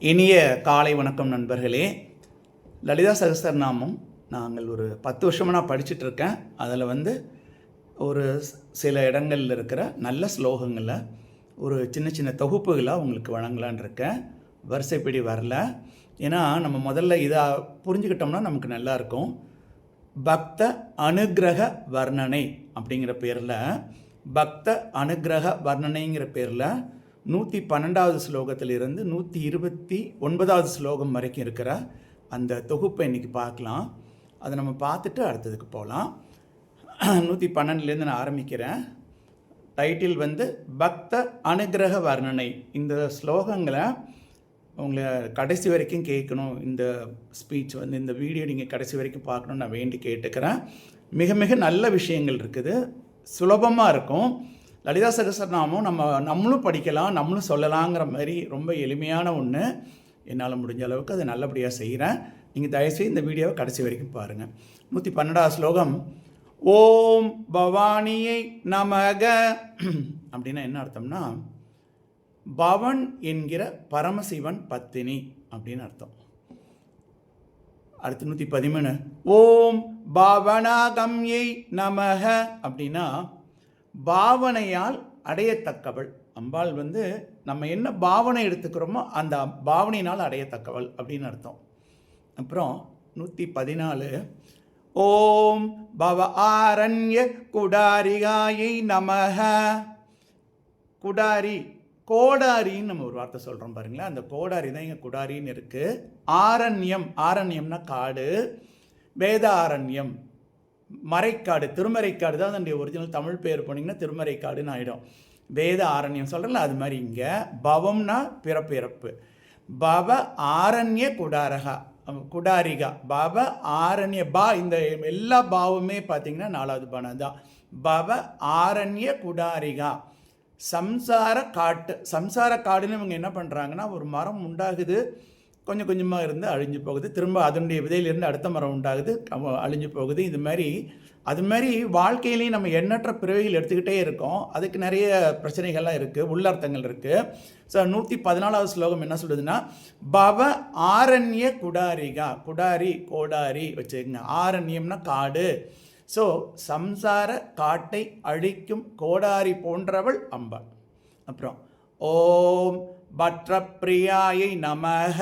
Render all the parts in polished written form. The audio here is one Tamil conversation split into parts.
இனிய காலை வணக்கம் நண்பர்களே. லலிதா சகஸ்ரநாமம் நாங்கள் ஒரு 10 வருஷமாக நான் படிச்சுட்ருக்கேன். அதில் ஒரு சில இடங்களில் இருக்கிற நல்ல ஸ்லோகங்களை ஒரு சின்ன சின்ன தொகுப்புகளாக உங்களுக்கு வழங்கலான் இருக்கேன். வரிசைப்படி வரல, ஏன்னா நம்ம முதல்ல இதை புரிஞ்சுக்கிட்டோம்னா நமக்கு நல்லாயிருக்கும். பக்த அனுகிரக வர்ணனை அப்படிங்கிற பேரில், பக்த அனுகிரக வர்ணனைங்கிற பேரில் 112வது ஸ்லோகத்திலிருந்து 129வது ஸ்லோகம் வரைக்கும் இருக்கிற அந்த தொகுப்பை இன்றைக்கி பார்க்கலாம். அதை நம்ம பார்த்துட்டு அடுத்ததுக்கு போகலாம். 112லேருந்து நான் ஆரம்பிக்கிறேன். டைட்டில் பக்த அனுகிரக வர்ணனை. இந்த ஸ்லோகங்களை உங்களை கடைசி வரைக்கும் கேட்கணும். இந்த ஸ்பீச் இந்த வீடியோ நீங்கள் கடைசி வரைக்கும் பார்க்கணுன்னு நான் வேண்டி கேட்டுக்கிறேன். மிக மிக நல்ல விஷயங்கள் இருக்குது, சுலபமாக இருக்கும். லலிதா சகஸ்ரநாமம் நம்மளும் படிக்கலாம், நம்மளும் சொல்லலாங்கிற மாதிரி ரொம்ப எளிமையான ஒன்று. என்னால் முடிஞ்ச அளவுக்கு அதை நல்லபடியாக செய்கிறேன். நீங்கள் தயவுசெய்து இந்த வீடியோவை கடைசி வரைக்கும் பாருங்கள். 112வது ஸ்லோகம். ஓம் பவானியை நமக அப்படின்னா என்ன அர்த்தம்னா, பவன் என்கிற பரமசிவன் பத்தினி அப்படின்னு அர்த்தம். அடுத்து 113. ஓம் பாவனாகம்யை நமக அப்படின்னா பாவனையால் அடையத்தக்கவள். அம்பாள் நம்ம என்ன பாவனை எடுத்துக்கிறோமோ அந்த பாவனையினால் அடையத்தக்கவள் அப்படின்னு அர்த்தம். அப்புறம் 114. ஓம் பவ ஆரண்ய குடாரிகாயை நமக. குடாரி, கோடாரின்னு நம்ம ஒரு வார்த்தை சொல்கிறோம் பாருங்களேன். அந்த கோடாரி தான் இங்கே குடாரின்னு இருக்குது. ஆரண்யம், ஆரண்யம்னா காடு. வேதாரண்யம் மறைக்காடு, திருமறைக்காடு தான் அதனுடைய ஒரிஜினல் தமிழ் பேர் போனீங்கன்னா திருமறைக்காடுன்னு ஆகிடும். வேத ஆரண்யம் சொல்கிறல, அது மாதிரி இங்கே பவம்னா பிறப்பிறப்பு. பவ ஆரண்ய குடாரகா, குடாரிகா. பவ ஆரண்ய பா, இந்த எல்லா பாவமே பார்த்தீங்கன்னா 4வது பானம் தான். பவ ஆரண்ய குடாரிகா. சம்சார காட்டு, சம்சார காடுன்னு இவங்க என்ன பண்ணுறாங்கன்னா, ஒரு மரம் உண்டாகுது, கொஞ்சம் கொஞ்சமாக இருந்து அழிஞ்சு போகுது, திரும்ப அதனுடைய விதையிலிருந்து அடுத்த மரம் உண்டாகுது, அழிஞ்சு போகுது. அது மாதிரி வாழ்க்கையிலையும் நம்ம எண்ணற்ற பிறவிகள் எடுத்துக்கிட்டே இருக்கோம். அதுக்கு நிறைய பிரச்சனைகள்லாம் இருக்குது, உள்ளர்த்தங்கள் இருக்குது. ஸோ 114வது ஸ்லோகம் என்ன சொல்லுதுன்னா, பவ ஆரண்ய குடாரிகா. குடாரி, கோடாரி வச்சுக்கோங்க. ஆரண்யம்னா காடு. ஸோ சம்சார காட்டை அழிக்கும் கோடாரி போன்றவள் அம்பாள். அப்புறம் ஓம் பத்ர பிரியாயை நமக.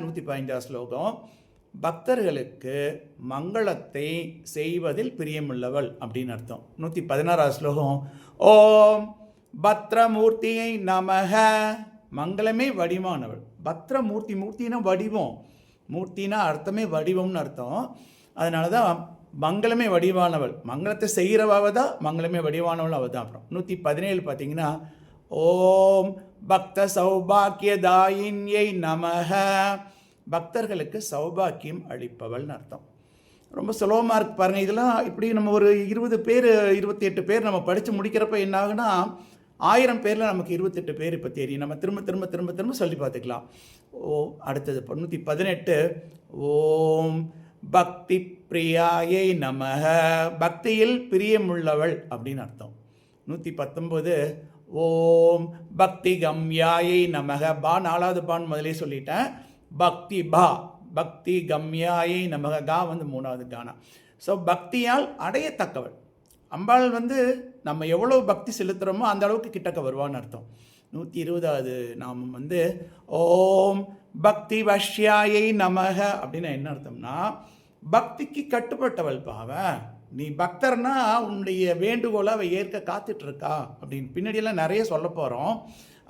115வது ஸ்லோகம். பக்தர்களுக்கு மங்களத்தை செய்வதில் பிரியமுள்ளவள் அப்படின்னு அர்த்தம். 116வது ஸ்லோகம். ஓம் பத்ரமூர்த்தியை நமக. மங்களமே வடிவானவள். பத்ரமூர்த்தி, மூர்த்தினா வடிவம், மூர்த்தினா அர்த்தமே வடிவம்னு அர்த்தம். அதனால தான் மங்களமே வடிவானவள். மங்களத்தை செய்கிறவ தான் மங்களமே வடிவானவள் அவள் தான். அப்புறம் 117 பார்த்தீங்கன்னா, ஓம் பக்த சௌபாக்கியதாயின்யை நமக. பக்தர்களுக்கு சௌபாக்கியம் அளிப்பவள்னு அர்த்தம். ரொம்ப சுலபமாக இருக்கு பாருங்கள். இதெல்லாம் இப்படி நம்ம ஒரு 20 பேர் 28 பேர் நம்ம படித்து முடிக்கிறப்ப என்ன ஆகுனா, 1000 பேரில் நமக்கு 28 பேர் இப்போ தெரியும். நம்ம திரும்ப திரும்ப திரும்ப திரும்ப சொல்லி பார்த்துக்கலாம். அடுத்தது 118. ஓம் பக்தி பிரியாயை நமக. பக்தியில் பிரியமுள்ளவள் அப்படின்னு அர்த்தம். 119. ஓம் பக்தி கம்யாயை நமக. பா 4வது பான் முதலே சொல்லிட்டேன். பக்தி பா, பக்தி கம்யாயை நமக. கா 3வது கானா. ஸோ பக்தியால் அடையத்தக்கவள் அம்பாள். நம்ம எவ்வளோ பக்தி செலுத்துகிறோமோ அந்த அளவுக்கு கிட்டக்க வருவான்னு அர்த்தம். 120வது நாமம் ஓம் பக்தி வஷ்யாயை நமக அப்படின்னா என்ன அர்த்தம்னா, பக்திக்கு கட்டுப்பட்டவள் பாவ. நீ பக்தர்னா உன்னுடைய வேண்டுகோளை அவள் ஏற்க காத்துட்ருக்கா அப்படின்னு பின்னாடியெல்லாம் நிறைய சொல்ல போகிறோம்.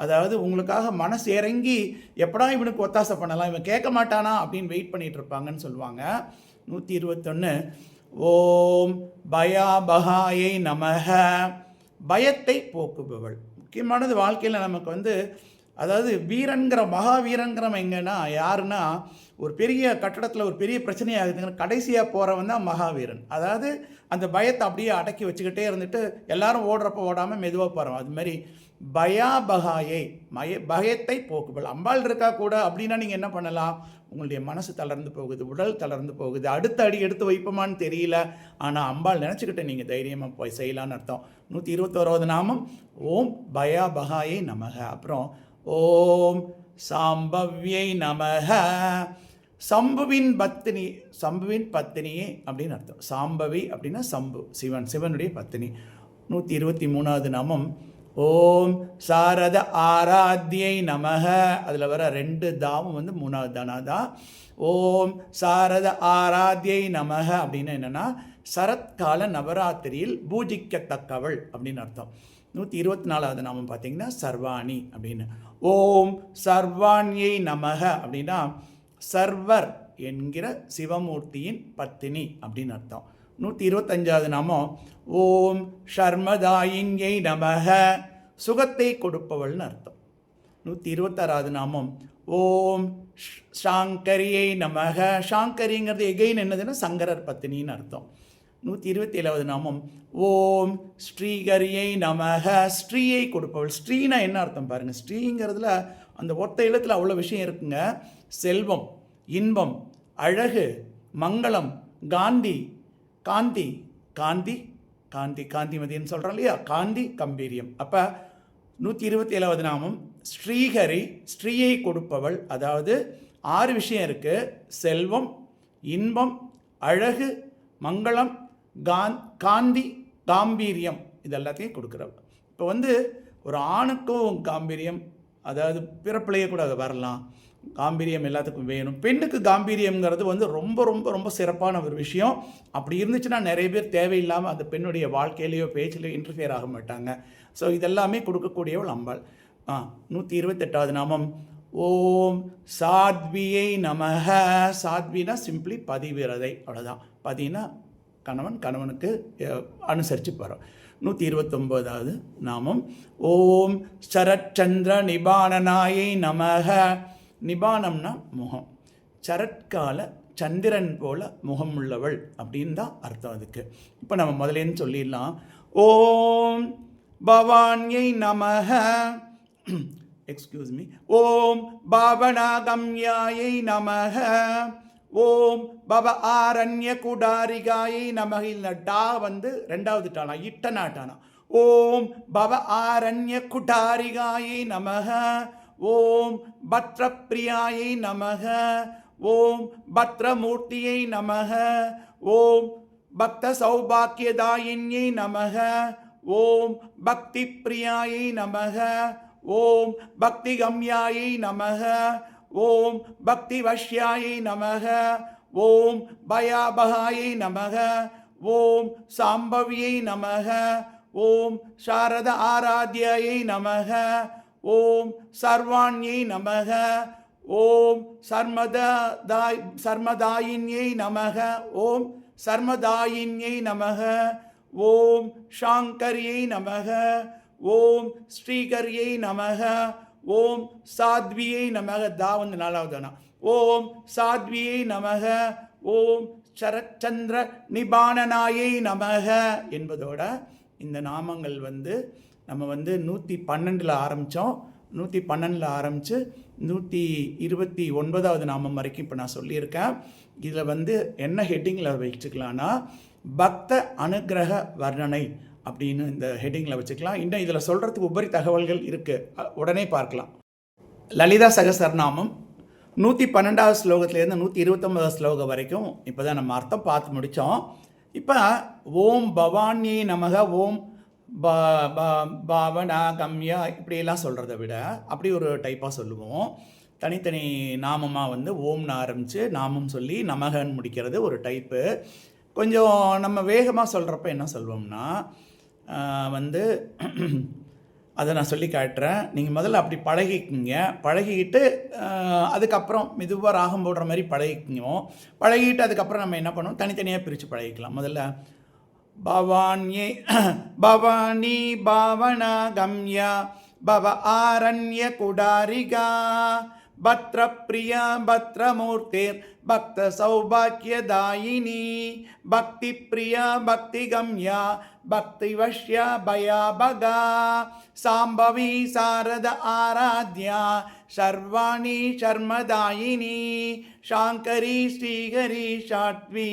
அதாவது உங்களுக்காக மனசு இறங்கி எப்படா இவனுக்கு ஒத்தாசை பண்ணலாம், இவன் கேட்க மாட்டானா அப்படின்னு வெயிட் பண்ணிகிட்டு இருப்பாங்கன்னு சொல்லுவாங்க. 121. ஓம் பயாபகாயை நமக. பயத்தை போக்குபவள். முக்கியமானது வாழ்க்கையில் நமக்கு அதாவது வீரன்கிற மகாவீரன்கிறவன் எங்கன்னா யாருன்னா, ஒரு பெரிய கட்டடத்தில் ஒரு பெரிய பிரச்சனையாகுதுங்கிற கடைசியாக போகிறவன் தான் மகாவீரன். அதாவது அந்த பயத்தை அப்படியே அடக்கி வச்சுக்கிட்டே இருந்துட்டு எல்லாரும் ஓடுறப்ப ஓடாமல் மெதுவாக போகிறோம். அதுமாதிரி பயாபகாயை, பயத்தை போக்குபவள் அம்பாள் இருக்கா கூட அப்படின்னா நீங்கள் என்ன பண்ணலாம், உங்களுடைய மனசு தளர்ந்து போகுது, உடல் தளர்ந்து போகுது, அடுத்த அடி எடுத்து வைப்போமான்னு தெரியல, ஆனால் அம்பாள் நினச்சிக்கிட்டு நீங்கள் தைரியமாக போய் செய்யலான்னு அர்த்தம். 121வது நாமம் ஓம் பயாபகாயை நமக. அப்புறம் ஓம் சாம்பவ்யை நமஹ. சம்புவின் பத்தினியே அப்படின்னு அர்த்தம். சாம்பவி அப்படின்னா சம்பு, சிவனுடைய பத்தினி. 123வது நாமம் ஓம் சாரத ஆராத்யை நமஹ. அதில் வர 2 தாவும் வந்து 3வது தானாதான். ஓம் சாரத ஆராத்யை நமஹ அப்படின்னா என்னென்னா சரத்கால நவராத்திரியில் பூஜிக்கத்தக்கவள் அப்படின்னு அர்த்தம். 124வது நாமம் பார்த்தீங்கன்னா சர்வாணி அப்படின்னு. ஓம் சர்வாண்யை நமஹ அப்படின்னா சர்வர் என்கிற சிவமூர்த்தியின் பத்தினி அப்படின்னு அர்த்தம். 125வது நாமம் ஓம் ஷர்மதாயின்யை நமஹ, சுகத்தை கொடுப்பவள்னு அர்த்தம். 126வது நாமம் ஓம் ஷாங்கரியை நமஹ. ஷாங்கரிங்கிறது எகைன் என்னதுன்னா சங்கரர் பத்தினின்னு அர்த்தம். 127வது நாமம் ஓம் ஸ்ரீகரியை நமஹ, ஸ்ரீயை கொடுப்பவள். ஸ்ரீனா என்ன அர்த்தம் பாருங்கள். ஸ்ரீங்கிறதுல அந்த ஒத்த எழுத்தில் அவ்வளோ விஷயம் இருக்குங்க. செல்வம், இன்பம், அழகு, மங்களம், காந்தி, காந்தி காந்தி காந்தி காந்திமதின்னு சொல்கிறோம் இல்லையா, காந்தி கம்பீரியம். அப்போ 127வது நாமம் ஸ்ரீஹரி, ஸ்ரீயை கொடுப்பவள். அதாவது 6 விஷயம் இருக்குது. செல்வம், இன்பம், அழகு, மங்களம், காந்தி, காம்பீரியம், இது எல்லாத்தையும் கொடுக்குறவள். இப்போ வந்து ஒரு ஆணுக்கும் காம்பீரியம், அதாவது பிறப்பிலேயே கூட அது வரலாம். காம்பீரியம் எல்லாத்துக்கும் வேணும். பெண்ணுக்கு காம்பீரியம்ங்கிறது வந்து ரொம்ப ரொம்ப ரொம்ப சிறப்பான ஒரு விஷயம். அப்படி இருந்துச்சுன்னா நிறைய பேர் தேவையில்லாமல் அந்த பெண்ணுடைய வாழ்க்கையிலையோ பேச்சிலையோ இன்டர்ஃபியர் ஆக மாட்டாங்க. ஸோ இதெல்லாமே கொடுக்கக்கூடியவள் அம்பாள். 128வது நாமம் ஓம் சாத்வியை நமஹ. சாத்வினா சிம்பிளி பதிவிரதை, அவ்வளோதான். பதினா கணவன், கணவனுக்கு அனுசரித்து போகிறோம். 129வது நாமம் ஓம் சரச்சந்திர நிபானனாயை நமஹ. நிபானம்னா முகம். சரத்கால சந்திரன் போல முகம் உள்ளவள் அப்படின்னு தான் அர்த்தம் அதுக்கு. இப்போ நம்ம முதலேன்னு சொல்லிடலாம். ஓம் பவான்யை நமஹ. Excuse me. ஓம் பாவனாகம்யாயை நமஹ. ஓம் பவ ஆரண்ய குடாரிகாயை நமஹ. டா வந்து 2வது டானா, இட்டனாட்டானா. ஓம் பவ ஆரண்ய குடாரிகாயை நமஹ. ஓம் பத்ரப்பிரியாயை நமஹ. ஓம் பத்ரமூர்த்தியை நமஹ. ஓம் பக்த சௌபாக்கியதாயின்யை நமஹ. ஓம் பக்தி பிரியாயை நமஹ. ஓம் பக்தி கம்யாயை நமஹ. ஓம் பக்தி வஷ்யாயை நமஹ. ஓம் பயாபகாயை நமஹ. ஓம் சாம்பவியை நமஹ. ஓம் சாரத ஆராத்யாயை நமஹ. ஓம் சர்வாண்யை நமஹ. ஓம் சர்மதாயின்யை நமஹ. ஓம் சர்மதாயின்யை நமஹ. ஓம் ஷாங்கரியை நமஹ. ஓம் ஸ்ரீகரியை நமஹ. ஓம் சாத்வியை நமஹ. தா வந்து 4வது தானா. ஓம் சாத்வியை நமஹ. ஓம் சரச்சந்திர நிபானனாயை நமஹ என்பதோட இந்த நாமங்கள் வந்து நம்ம வந்து 112 ஆரம்பித்தோம். 112 ஆரம்பித்து 129வது நாமம் வரைக்கும் இப்போ நான் சொல்லியிருக்கேன். இதில் வந்து என்ன ஹெட்டிங்கில் வச்சுக்கலான்னா பக்த அனுகிரக வர்ணனை அப்படின்னு இந்த ஹெட்டிங்கில் வச்சுக்கலாம். இன்னும் இதில் சொல்கிறதுக்கு உபரி தகவல்கள் இருக்குது, உடனே பார்க்கலாம். லலிதா சகசரநாமம் 112வது ஸ்லோகத்துலேருந்து 129வது ஸ்லோகம் வரைக்கும் இப்போ தான் நம்ம அர்த்தம் பார்த்து முடித்தோம். இப்போ ஓம் பவான்யை நமக, ஓம் பாவனா கம்யா இப்படியெல்லாம் சொல்கிறத விட அப்படி ஒரு டைப்பாக சொல்லுவோம். தனித்தனி நாமமாக வந்து ஓம்னு ஆரம்பித்து நாமம் சொல்லி நமகன்னு முடிக்கிறது ஒரு டைப்பு. கொஞ்சம் நம்ம வேகமாக சொல்கிறப்ப என்ன சொல்வோம்னா வந்து அதை நான் சொல்லி காட்டுறேன். நீங்கள் முதல்ல அப்படி பழகிக்கிங்க. பழகிக்கிட்டு அதுக்கப்புறம் மெதுவாக ராகம் போடுற மாதிரி பழகிக்கணும். பழகிட்டு அதுக்கப்புறம் நம்ம என்ன பண்ணுவோம், தனித்தனியாக பிரித்து பழகிக்கலாம். முதல்ல பவான்யே பவானி பாவனா கம்யா பவ ஆரண்ய குடாரிகா பத்ரப்பிரியா பத்ரமூர்த்திர் பக்த சௌபாக்கியதாயினி பக்தி பிரியா பக்தி கம்யா பக்தி வஷ்யா பயாபகா சாம்பவி சாரத ஆராத்யா சர்வாணி சர்மதாயினி ஷாங்கரி ஸ்ரீஹரி சாத்வி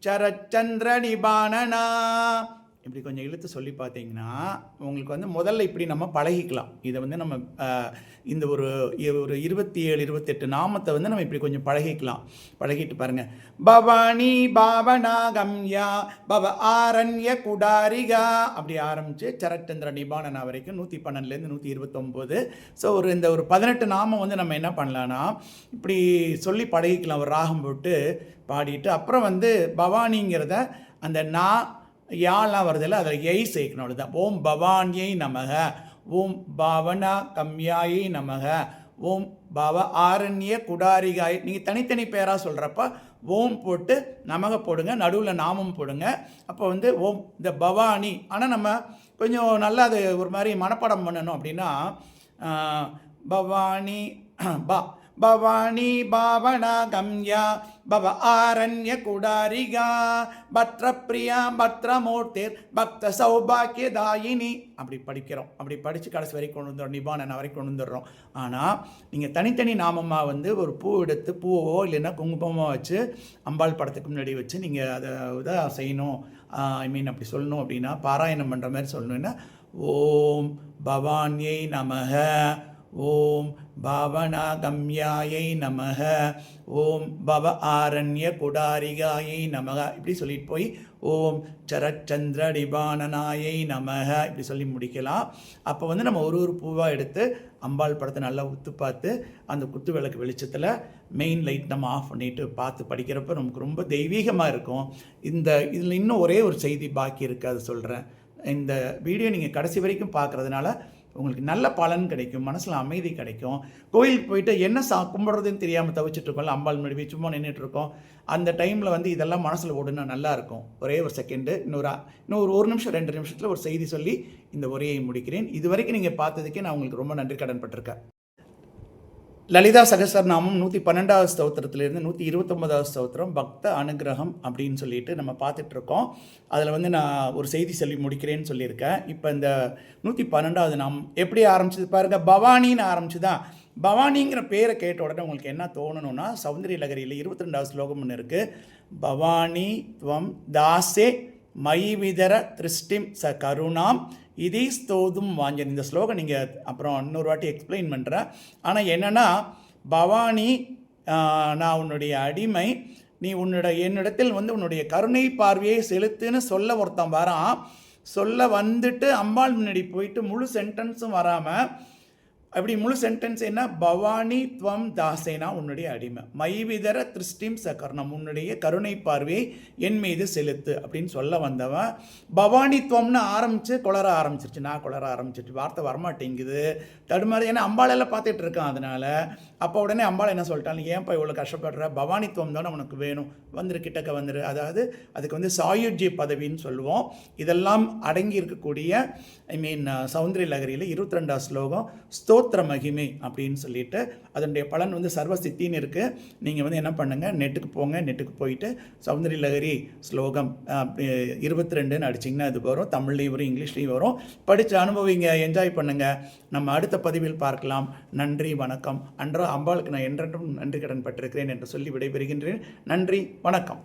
சரச்சந்திர நிபானனா. இப்படி கொஞ்சம் இழுத்து சொல்லி பார்த்தீங்கன்னா உங்களுக்கு வந்து முதல்ல இப்படி நம்ம பழகிக்கலாம். இதை வந்து நம்ம இந்த ஒரு ஒரு 27 28 நாமத்தை வந்து நம்ம இப்படி கொஞ்சம் பழகிக்கலாம். பழகிட்டு பாருங்கள். பவானி பாவனா கம்யா பவ ஆரண்ய குடாரிகா அப்படி ஆரம்பித்து சரச்சந்திர நிபானனா வரைக்கும் 112லேருந்து 129. ஸோ இந்த ஒரு 18 நாமம் வந்து நம்ம என்ன பண்ணலான்னா இப்படி சொல்லி பழகிக்கலாம். ஒரு ராகம் போட்டு பாடிட்டு அப்புறம் வந்து பவானிங்கிறத அந்த யாலாம் வருதில்ல, அதில் எய் சேர்க்கணும். அவ்வளோதான். ஓம் பவானியை நமக, ஓம் பாவனா கம்யாயை நமக, ஓம் பவ ஆரண்ய குடாரிகாய். நீங்கள் தனித்தனி பேராக சொல்கிறப்ப ஓம் போட்டு நமக போடுங்க, நடுவில் நாமம் போடுங்க. அப்போ வந்து ஓம் இந்த பவானி. ஆனால் நம்ம கொஞ்சம் நல்லா அது ஒரு மாதிரி மனப்பாடம் பண்ணணும். அப்படின்னா பவானி பவானி பாவனா கம்யா பவ ஆரண்ய குடாரிகா பத்ர பிரியா பத்ரமூர்த்திர் பக்த சௌபாக்கியதாயினி அப்படி படிக்கிறோம். அப்படி படித்து கடைசி வரைக்கும் கொண்டு வந்துடுறோம், நிபானன் வரைக்கும் கொண்டு வந்துடுறோம். ஆனால் நீங்கள் தனித்தனி நாமமாக வந்து ஒரு பூ எடுத்து பூவோ இல்லைன்னா குங்குமமாக வச்சு அம்பாள் படத்துக்கு முன்னாடி வச்சு நீங்கள் அதை இதாக செய்யணும். அப்படி சொல்லணும். அப்படின்னா பாராயணம் பண்ணுற மாதிரி சொல்லணுன்னா ஓம் பவானியை நமக, ஓம் பாவனா கம்யாயை நமக, ஓம் பவ ஆரண்ய குடாரிகாயை நமக இப்படி சொல்லிட்டு போய் ஓம் சரச்சந்திர நிபானனாயை நமக இப்படி சொல்லி முடிக்கலாம். அப்போ வந்து நம்ம ஒரு பூவாக எடுத்து அம்பாள் படத்தை நல்லா உத்து பார்த்து அந்த குத்து விளக்கு வெளிச்சத்தில் மெயின் லைட் நம்ம ஆஃப் பண்ணிவிட்டு பார்த்து படிக்கிறப்ப நமக்கு ரொம்ப தெய்வீகமாக இருக்கும். இதில் இன்னும் ஒரே ஒரு செய்தி பாக்கி இருக்குது, அது சொல்கிறேன். இந்த வீடியோ நீங்கள் கடைசி வரைக்கும் பார்க்குறதுனால உங்களுக்கு நல்ல பலன் கிடைக்கும், மனசில் அமைதி கிடைக்கும். கோயிலுக்கு போயிட்டு என்ன கும்பிட்றதுன்னு தெரியாமல் தவிச்சிட்டு இருக்கோம்ல, அம்பாள் முன்னாடி சும்மா நின்றுட்டுருக்கோம். அந்த டைமில் வந்து இதெல்லாம் மனசில் ஓடுனா நல்லாயிருக்கும். ஒரே ஒரு செகண்டு, இன்னொரு 1 நிமிஷம் 2 நிமிஷத்தில் ஒரு செய்தி சொல்லி இந்த உரையை முடிக்கிறேன். இது வரைக்கும் நீங்கள் பார்த்ததுக்கே நான் உங்களுக்கு ரொம்ப நன்றி கடன் பட்டிருக்கேன். லலிதா சகஸ்ரநாமம் 112வது ஸ்தோத்திரத்திலிருந்து 129வது ஸ்தோத்திரம் பக்த அனுகிரகம் அப்படின்னு சொல்லிட்டு நம்ம பார்த்துட்ருக்கோம். அதில் வந்து நான் ஒரு செய்தி சொல்லி முடிக்கிறேன்னு சொல்லியிருக்கேன். இப்போ இந்த 112வது நாமம் எப்படி ஆரம்பிச்சது பாருங்கள். பவானின்னு ஆரம்பிச்சுதான். பவானிங்கிற பேரை கேட்ட உடனே உங்களுக்கு என்ன தோணணும்னா சௌந்தரிய லகரியில் 22வது ஸ்லோகம் ஒன்று இருக்குது. பவானி துவம் தாசே மைவிதர திருஷ்டிம் ச கருணாம் இதே ஸ்தோதும் வாஞ்சன். இந்த ஸ்லோகம் நீங்கள் அப்புறம் இன்னொரு வாட்டி எக்ஸ்பிளைன் பண்ணுறேன். ஆனால் என்னென்னா பவானி நான் உன்னுடைய அடிமை, நீ என்னிடத்தில் வந்து உன்னுடைய கருணை பார்வையை செலுத்துன்னு சொல்ல ஒருத்தன் வரான். சொல்ல வந்துட்டு அம்பாள் முன்னாடி போயிட்டு முழு சென்டென்ஸும் வராமல் அப்படி முழு சென்டென்ஸ் என்ன, பவானி துவம் தாசேனா உன்னுடைய அடிமை, மைவிதர திருஷ்டிம் சகர்ணம் உன்னுடைய கருணை பார்வையை என் மீது செலுத்து அப்படின்னு சொல்ல வந்தவன் பவானி துவம்னு ஆரம்பித்து குளர ஆரம்பிச்சிருச்சு. நான் குளர ஆரம்பிச்சிட்டு வார்த்தை வரமாட்டேங்குது, தடுமாறு. ஏன்னா அம்பாளெல்லாம் பார்த்துட்டு இருக்கான். அதனால் அப்போ உடனே அம்பாள் என்ன சொல்லிட்டாங்க, ஏன்ப்பா இவ்வளோ கஷ்டப்படுற, பவானித்துவம் தானே உனக்கு வேணும், வந்துரு கிட்டக்க வந்துரு. அதாவது அதுக்கு வந்து சாயுஜ்ய பதவின்னு சொல்லுவோம். இதெல்லாம் அடங்கி இருக்கக்கூடிய சௌந்தரிய லகரியில் 22வது ஸ்லோகம் ஸ்தோத்திர மகிமை அப்படின்னு சொல்லிட்டு அதனுடைய பலன் வந்து சர்வசித்தின்னு இருக்குது. நீங்கள் வந்து என்ன பண்ணுங்கள், நெட்டுக்கு போங்க, நெட்டுக்கு போயிட்டு சௌந்தரிய லகரி ஸ்லோகம் 22ன்னு அடிச்சிங்கன்னா அது வரும். தமிழ்லேயும் வரும், இங்கிலீஷ்லேயும் வரும். படித்து அனுபவிங்க, என்ஜாய் பண்ணுங்கள். நம்ம அடுத்த பதிவில் பார்க்கலாம். நன்றி, வணக்கம். அம்பாளுக்கு நான் என்றென்றும் நன்றி கடன் பட்டிருக்கிறேன் என்று சொல்லி விடைபெறுகின்றேன். நன்றி, வணக்கம்.